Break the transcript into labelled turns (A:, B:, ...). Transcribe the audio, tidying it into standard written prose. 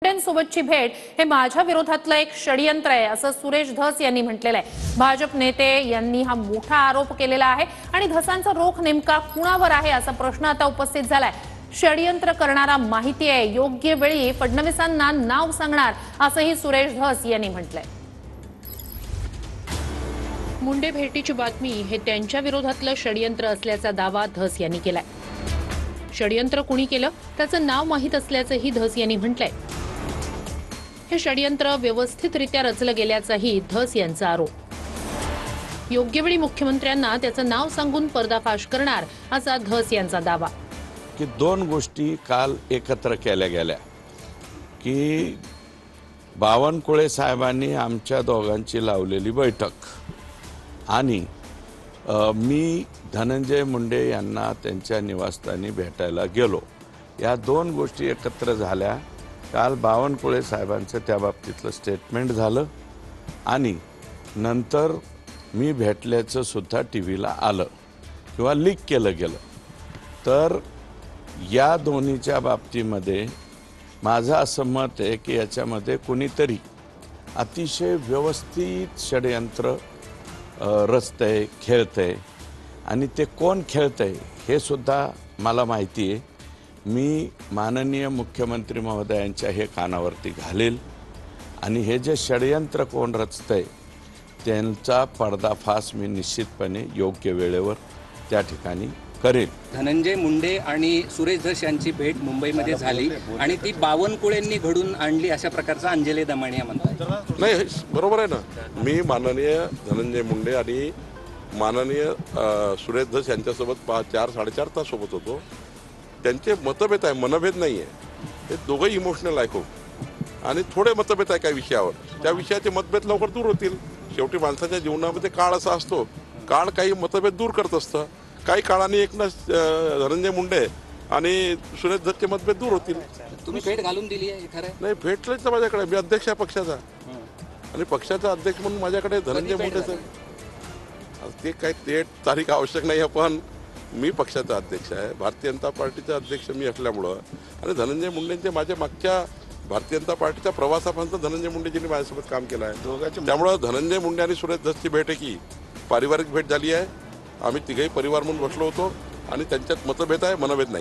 A: सोबतची भेट हे माझ्या विरोधातलं एक षडयंत्र आहे असं सुरेश धस यांनी म्हटलेलं आहे। भाजप नेते यांनी हा मोठा आरोप केलेला आहे आणि धसांचा रोख नेमका कुणावर आहे असा प्रश्न आता उपस्थित झालाय। षडयंत्र करणारा माहिती आहे, योग्य वेळी फडणवीसांना नाव सांगणार असंही सुरेश धस यांनी म्हटलंय। मुंडे भेटीची बातमी हे त्यांच्या विरोधातलं षडयंत्र असल्याचा दावा धस यांनी केलाय। षडयंत्र कुणी केलं त्याचं नाव माहीत असल्याचंही धस यांनी म्हटलंय। हे षडयंत्र व्यवस्थितरित्या रचलं गेल्याचाही धस यांचा आरोप। योग्य वेळी मुख्यमंत्र्यांना त्याचं नाव सांगून पर्दाफाश करणार असा धस यांचा दावा।
B: की दोन गोष्टी काल एकत्र केल्या गेल्या की बावनकुळे साहेबांनी आमच्या दोघांची लावलेली बैठक आणि मी धनंजय मुंडे यांना त्यांच्या निवासस्थानी भेटायला गेलो, या दोन गोष्टी एकत्र झाल्या। काल बावनकुळे साहेबांचं त्या बाबतीतलं स्टेटमेंट झालं आणि नंतर मी भेटल्याचं सुद्धा टीव्हीला आलं किंवा लीक केलं गेलं। तर या दोन्हीच्या बाबतीमध्ये माझं असं मत आहे की याच्यामध्ये कुणीतरी अतिशय व्यवस्थित षडयंत्र रचतंय, खेळतंय आणि ते कोण खेळतंय हे सुद्धा मला माहिती आहे। मी माननीय मुख्यमंत्री महोदयांच्या हे कानावरती घालेल आणि हे जे षडयंत्र कोण रचतंय त्यांचा पर्दाफाश मी निश्चितपणे योग्य वेळेवर त्या ठिकाणी करेल।
C: धनंजय मुंडे आणि सुरेश धस यांची भेट मुंबईमध्ये झाली आणि ती बावनकुळेंनी घडून आणली अशा प्रकारचा अंजली दमानिया म्हणतात।
D: नाही, बरोबर आहे ना। मी माननीय धनंजय मुंडे आणि माननीय सुरेश धस यांच्यासोबत 4-4.5 तास सोबत होतो। त्यांचे मतभेद आहे, मनभेद नाही आहे। हे दोघंही इमोशनल आहे खूप आणि थोडे मतभेद आहे काही विषयावर, त्या विषयाचे मतभेद लवकर दूर होतील। शेवटी माणसाच्या जीवनामध्ये काळ असा असतो, काळ काही मतभेद दूर करत असतं। काही काळाने धनंजय मुंडे आणि सुरेश धसचे मतभेद दूर होतील।
C: तुम्ही भेट घालून दिली आहे खरं?
D: नाही, भेटलेच तर माझ्याकडे, मी अध्यक्ष आहे पक्षाचा आणि पक्षाचा अध्यक्ष म्हणून माझ्याकडे धनंजय मुंडेचं ते काही ते तारीख आवश्यक नाही आहे, पण मी पक्षाचा अध्यक्ष आहे, भारतीय जनता पार्टीचा अध्यक्ष मी असल्यामुळं आणि धनंजय मुंडेंचे माझ्या मागच्या भारतीय जनता पार्टीच्या प्रवासापर्यंत धनंजय मुंडेजींनी माझ्यासोबत काम केलं आहे। त्यामुळं धनंजय मुंडे आणि सुरेश धसची भेट आहे की पारिवारिक भेट झाली आहे। आम्ही तिघेही परिवार म्हणून बसलो होतो आणि त्यांच्यात मतभेद आहे, मनभेद नाही।